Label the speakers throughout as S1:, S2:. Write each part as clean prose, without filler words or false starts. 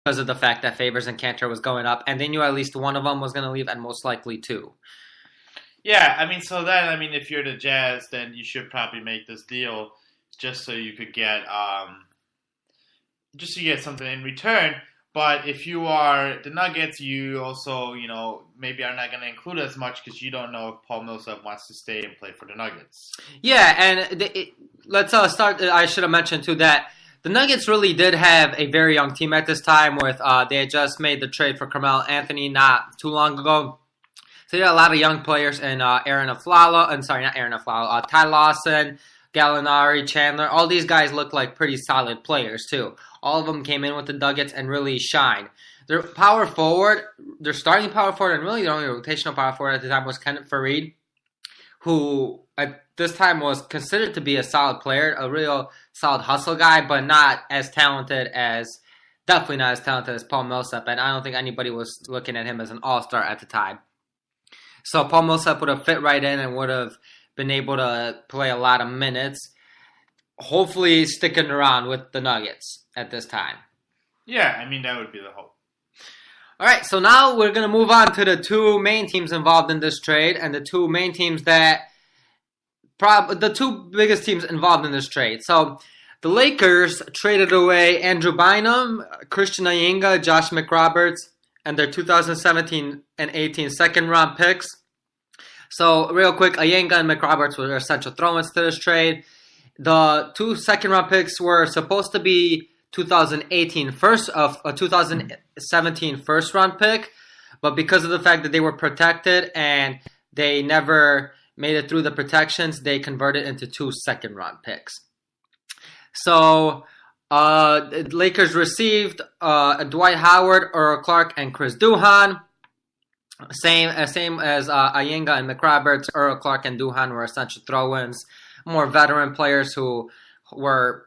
S1: because of the fact that Favors and Cantor was going up, and they knew at least one of them was going to leave, and most likely two.
S2: Yeah, if you're the Jazz, then you should probably make this deal just so you could get just to get something in return. But if you are the Nuggets, you also, maybe are not going to include as much because you don't know if Paul Millsap wants to stay and play for the Nuggets.
S1: Yeah, and let's start. I should have mentioned too that the Nuggets really did have a very young team at this time. With they had just made the trade for Carmelo Anthony not too long ago, so they had a lot of young players in Ty Lawson, Gallinari, Chandler. All these guys look like pretty solid players too. All of them came in with the Nuggets and really shined. Their starting power forward, and really the only rotational power forward at the time was Kenneth Faried, who at this time was considered to be a solid player, a real solid hustle guy, but definitely not as talented as Paul Millsap, and I don't think anybody was looking at him as an all-star at the time. So Paul Millsap would have fit right in and would have been able to play a lot of minutes, hopefully sticking around with the Nuggets at this time.
S2: Yeah, that would be the hope.
S1: All right, so now we're going to move on to the two main teams involved in this trade, and the two main teams the two biggest teams involved in this trade. So the Lakers traded away Andrew Bynum, Christian Eyenga, Josh McRoberts, and their 2017 and 18 second-round picks. So real quick, Eyenga and McRoberts were essential throw-ins to this trade. The two second-round picks were supposed to be 2017 first-round pick, but because of the fact that they were protected and they never made it through the protections, they converted into two second-round picks. So the Lakers received Dwight Howard, Earl Clark, and Chris Duhon. Same as Eyenga and McRoberts. Earl Clark and Duhon were essential throw-ins, more veteran players who were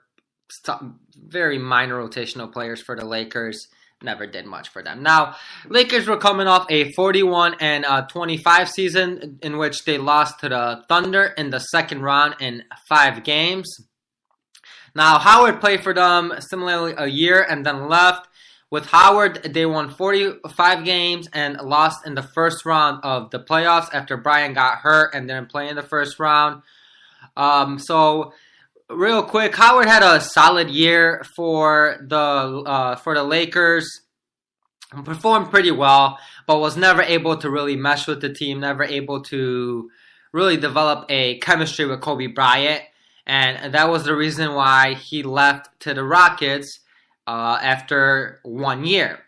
S1: very minor rotational players for the Lakers. Never did much for them. Now, Lakers were coming off a 41-25 season in which they lost to the Thunder in the second round in 5 games. Now, Howard played for them similarly a year and then left. With Howard, they won 45 games and lost in the first round of the playoffs after Brian got hurt and didn't play in the first round. So, real quick, Howard had a solid year for the Lakers. Performed pretty well, but was never able to really mesh with the team. Never able to really develop a chemistry with Kobe Bryant, and that was the reason why he left to the Rockets after 1 year.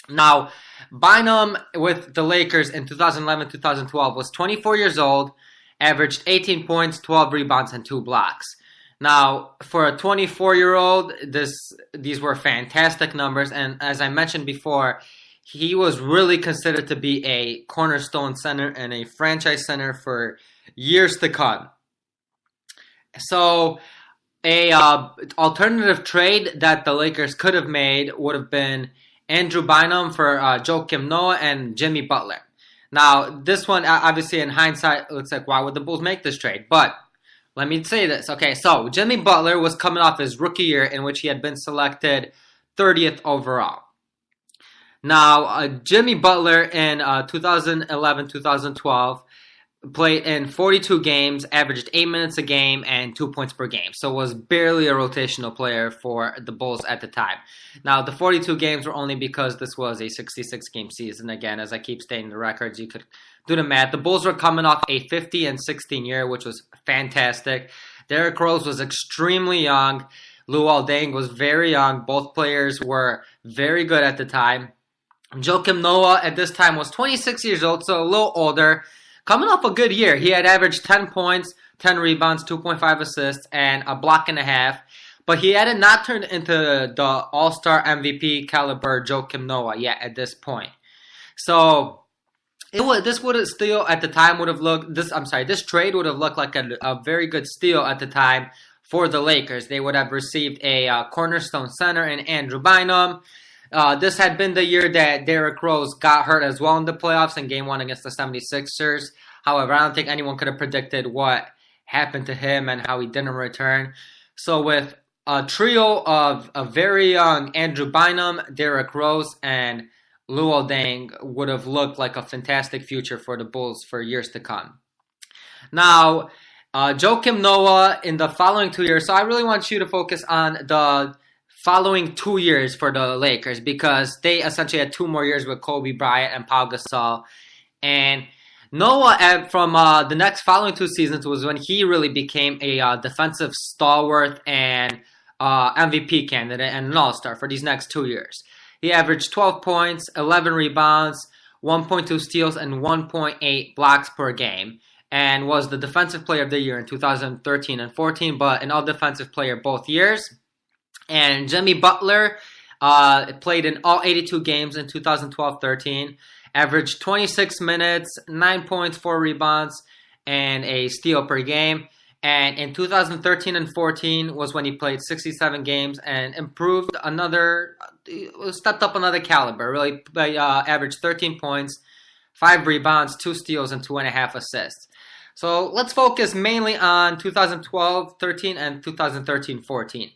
S1: Now, Bynum with the Lakers in 2011-2012 was 24 years old, averaged 18 points, 12 rebounds, and 2 blocks. Now, for a 24-year-old, these were fantastic numbers, and as I mentioned before, he was really considered to be a cornerstone center and a franchise center for years to come. So, a alternative trade that the Lakers could have made would have been Andrew Bynum for Joakim Noah and Jimmy Butler. Now, this one, obviously, in hindsight, looks like, why would the Bulls make this trade? But let me say this. Okay, so Jimmy Butler was coming off his rookie year in which he had been selected 30th overall. Now, Jimmy Butler in 2011-2012 played in 42 games, averaged 8 minutes a game, and 2 points per game. So was barely a rotational player for the Bulls at the time. Now, the 42 games were only because this was a 66-game season. Again, as I keep stating the records, you could do the math. The Bulls were coming off a 50-16 year, which was fantastic. Derrick Rose was extremely young. Luol Deng was very young. Both players were very good at the time. Joakim Noah at this time was 26 years old, so a little older. Coming off a good year, he had averaged 10 points, 10 rebounds, 2.5 assists, and a block and a half. But he had not turned into the All-Star MVP caliber Joakim Noah yet at this point. So this would have still at the time would have looked. This trade would have looked like a very good steal at the time for the Lakers. They would have received a cornerstone center in Andrew Bynum. This had been the year that Derrick Rose got hurt as well in the playoffs in Game 1 against the 76ers. However, I don't think anyone could have predicted what happened to him and how he didn't return. So with a trio of a very young Andrew Bynum, Derrick Rose, and Luol Deng would have looked like a fantastic future for the Bulls for years to come. Now, Joakim Noah in the following 2 years. So I really want you to focus on the following 2 years for the Lakers because they essentially had 2 more years with Kobe Bryant and Pau Gasol. And Noah, from the next following 2 seasons, was when he really became a defensive stalwart and MVP candidate and an all-star for these next 2 years. He averaged 12 points, 11 rebounds, 1.2 steals, and 1.8 blocks per game, and was the Defensive Player of the Year in 2013 and 14, but an All-Defensive Player both years. And Jimmy Butler played in all 82 games in 2012-13, averaged 26 minutes, 9 points, 4 rebounds, and a steal per game. And in 2013 and 14 was when he played 67 games and stepped up another caliber. Really averaged 13 points, 5 rebounds, 2 steals, and 2.5 assists. So let's focus mainly on 2012-13 and 2013-14.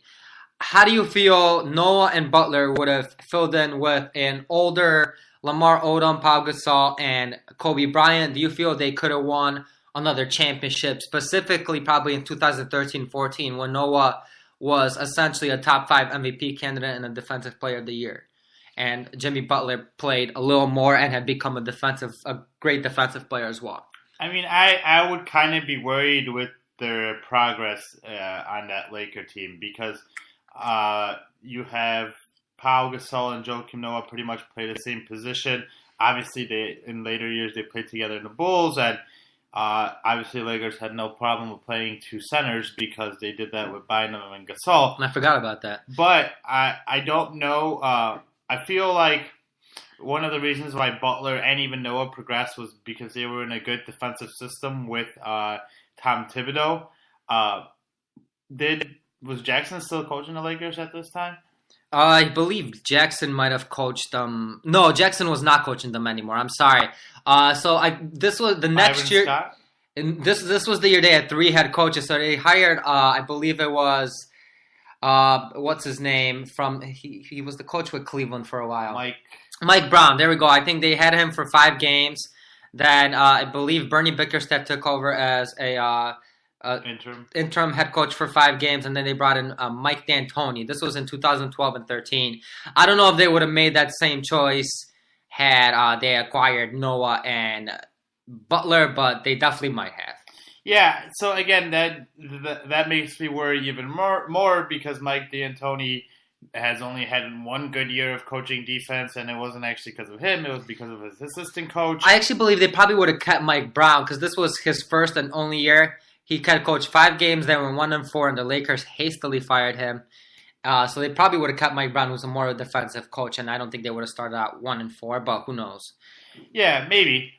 S1: How do you feel Noah and Butler would have filled in with an older Lamar Odom, Pau Gasol, and Kobe Bryant? Do you feel they could have won another championship, specifically probably in 2013-14 when Noah was essentially a top 5 MVP candidate and a Defensive Player of the Year? And Jimmy Butler played a little more and had become a great defensive player as well.
S2: I mean, I would kind of be worried with their progress on that Laker team because you have Pau Gasol and Joakim Noah pretty much play the same position. Obviously, in later years they played together in the Bulls, and obviously Lakers had no problem with playing 2 centers because they did that with Bynum and Gasol.
S1: And I forgot about that.
S2: But I don't know. I feel like one of the reasons why Butler and even Noah progressed was because they were in a good defensive system with Tom Thibodeau. Was Jackson still coaching the Lakers at this time?
S1: I believe Jackson might have coached them. No, Jackson was not coaching them anymore. I'm sorry. This was the next year.
S2: Scott?
S1: And this was the year they had 3 head coaches. So they hired, I believe it was, what's his name? He was the coach with Cleveland for a while. Mike Brown. There we go. I think they had him for 5 games. Then I believe Bernie Bickerstaff took over as a interim head coach for 5 games, and then they brought in Mike D'Antoni. This was in 2012 and 13. I don't know if they would have made that same choice had they acquired Noah and Butler, but they definitely might have.
S2: Yeah, so again, that makes me worry even more because Mike D'Antoni has only had 1 good year of coaching defense, and it wasn't actually because of him. It was because of his assistant coach.
S1: I actually believe they probably would have kept Mike Brown because this was his first and only year. He had coached 5 games, then went 1-4, and the Lakers hastily fired him. So they probably would have kept Mike Brown, who's a more defensive coach, and I don't think they would have started out 1-4, but who knows?
S2: Yeah, maybe.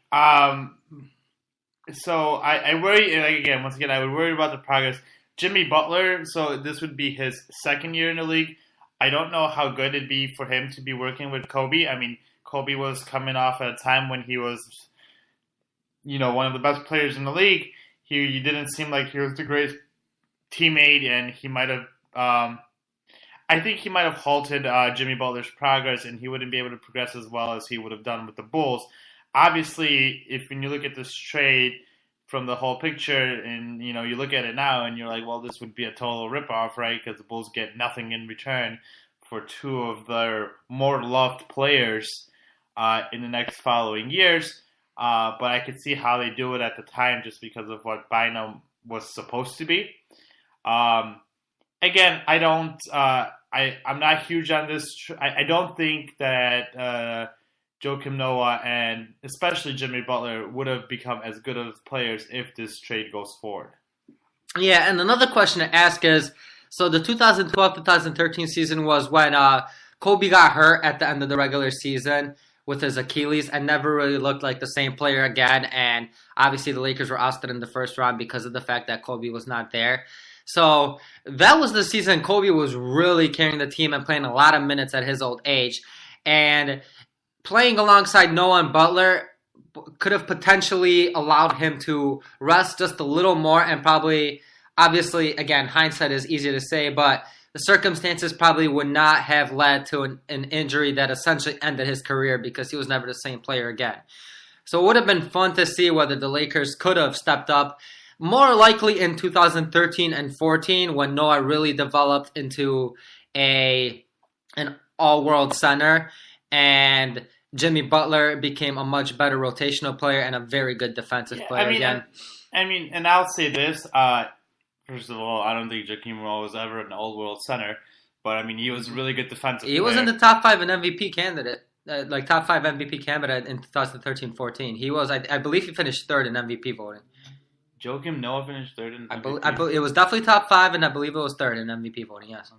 S2: So I worry, again, once again, I would worry about the progress. Jimmy Butler, so this would be his 2nd year in the league. I don't know how good it'd be for him to be working with Kobe. I mean, Kobe was coming off at a time when he was, one of the best players in the league. He didn't seem like he was the greatest teammate, and he might have, I think he might have halted Jimmy Butler's progress, and he wouldn't be able to progress as well as he would have done with the Bulls. Obviously, when you look at this trade from the whole picture, and you look at it now, and you're like, well, this would be a total ripoff, right? Because the Bulls get nothing in return for 2 of their more loved players in the next following years. But I could see how they do it at the time just because of what Bynum was supposed to be. Again, I'm not huge on this. I don't think that Joakim Noah and especially Jimmy Butler would have become as good of players if this trade goes forward.
S1: Yeah, and another question to ask is, so the 2012-2013 season was when Kobe got hurt at the end of the regular season with his Achilles and never really looked like the same player again. And obviously the Lakers were ousted in the first round because of the fact that Kobe was not there. So that was the season Kobe was really carrying the team and playing a lot of minutes at his old age. And playing alongside Noah and Butler could have potentially allowed him to rest just a little more and probably, obviously, again, hindsight is easy to say, but the circumstances probably would not have led to an injury that essentially ended his career because he was never the same player again. So it would have been fun to see whether the Lakers could have stepped up. More likely in 2013 and 14 when Noah really developed into an all-world center and Jimmy Butler became a much better rotational player and a very good defensive player again.
S2: And I'll say this. First of all, I don't think Joakim Noah was ever an all-world center. But, I mean, he was a really good defensive player.
S1: He was in the top 5 in MVP candidate. Top 5 MVP candidate in 2013-14. He was, I believe he finished 3rd in MVP voting.
S2: Joakim Noah finished 3rd in MVP?
S1: I believe it was definitely top 5, and I believe it was 3rd in MVP voting, yes.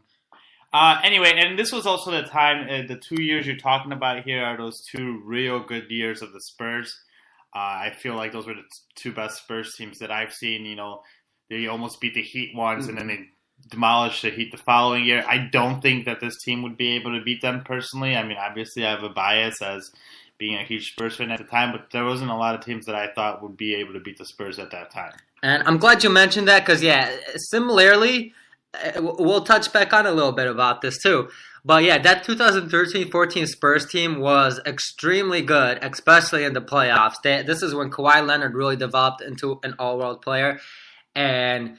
S2: Anyway, and this was also the time, the 2 years you're talking about here are those 2 real good years of the Spurs. I feel like those were the 2 best Spurs teams that I've seen. You know, they almost beat the Heat once, and then they demolished the Heat the following year. I don't think that this team would be able to beat them personally. I mean, obviously I have a bias as being a huge Spurs fan at the time, but there wasn't a lot of teams that I thought would be able to beat the Spurs at that time.
S1: And I'm glad you mentioned that because, similarly, we'll touch back on a little bit about this too. But, that 2013-14 Spurs team was extremely good, especially in the playoffs. This is when Kawhi Leonard really developed into an all-world player. And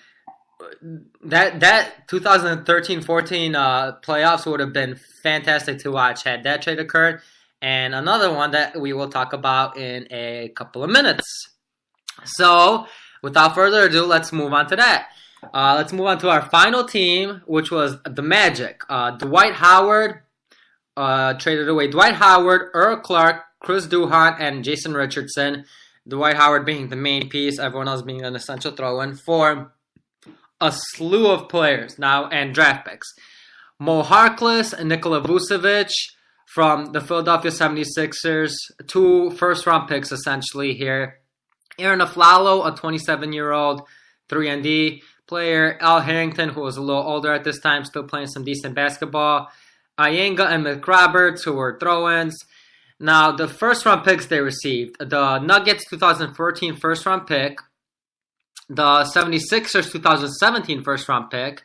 S1: that 2013-14 playoffs would have been fantastic to watch had that trade occurred. And another one that we will talk about in a couple of minutes. So, without further ado, let's move on to that. Let's move on to our final team, which was the Magic. Dwight Howard traded away Dwight Howard, Earl Clark, Chris Duhon, and Jason Richardson. Dwight Howard being the main piece, everyone else being an essential throw-in for a slew of players now and draft picks. Mo Harkless and Nikola Vucevic from the Philadelphia 76ers, 2 first-round picks essentially here. Aaron Aflalo, a 27-year-old 3-and-D player. Al Harrington, who was a little older at this time, still playing some decent basketball. Iyenga and McRoberts, who were throw-ins. Now, the first-round picks they received, the Nuggets 2014 first-round pick, the 76ers 2017 first-round pick,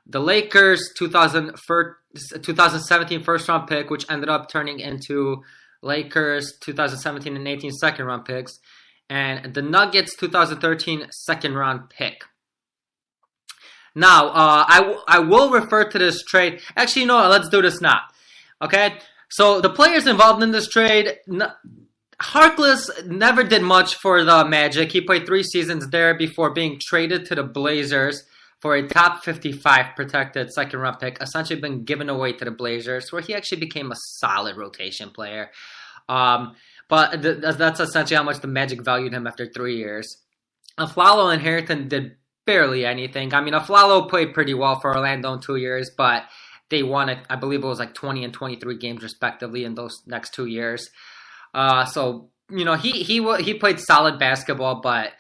S1: the Lakers 2017 first-round pick, which ended up turning into Lakers 2017 and 18 second-round picks, and the Nuggets 2013 second-round pick. Now, I will refer to this trade. Actually, let's do this now. Okay? So, the players involved in this trade, Harkless never did much for the Magic. He played 3 seasons there before being traded to the Blazers for a top 55 protected second-round pick, essentially been given away to the Blazers, where he actually became a solid rotation player. But that's essentially how much the Magic valued him after 3 years. Aflalo and Harrington did barely anything. I mean, Aflalo played pretty well for Orlando in 2 years, but they won, I believe it was like 20 and 23 games respectively in those next 2 years. So, he played solid basketball, but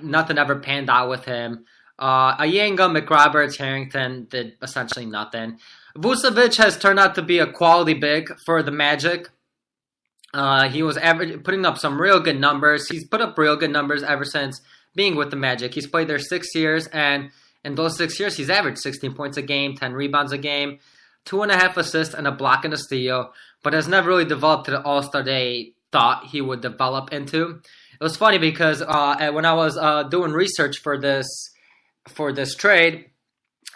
S1: nothing ever panned out with him. Iyenga, McRoberts, Harrington did essentially nothing. Vucevic has turned out to be a quality big for the Magic. He was putting up some real good numbers. He's put up real good numbers ever since being with the Magic. He's played there 6 years, and in those 6 years, he's averaged 16 points a game, 10 rebounds a game, 2.5 assists, and a block and a steal, but has never really developed to the All-Star they thought he would develop into. It was funny because when I was doing research for this trade,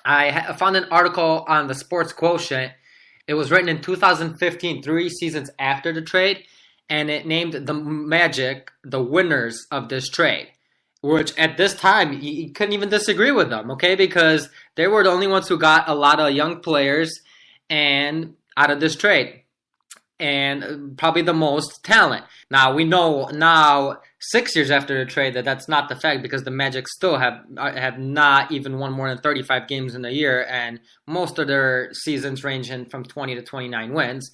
S1: I found an article on the Sports Quotient. It was written in 2015, 3 seasons after the trade, and it named the Magic the winners of this trade, which at this time, you couldn't even disagree with them, okay? Because they were the only ones who got a lot of young players and out of this trade, and probably the most talent. Now, we know 6 years after the trade that's not the fact, because the Magic still have not even won more than 35 games in a year, and most of their seasons ranging from 20 to 29 wins.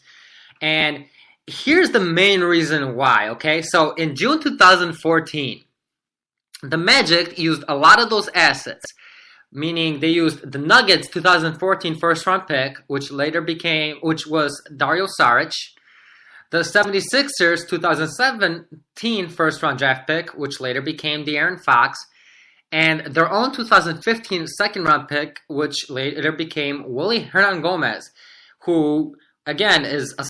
S1: And here's the main reason why, okay? So in June 2014, the Magic used a lot of those assets, meaning they used the Nuggets 2014 first-round pick, which was Dario Saric, the 76ers 2017 first-round draft pick, which later became De'Aaron Fox, and their own 2015 second-round pick, which later became Willie Hernan Gomez, who, again, is a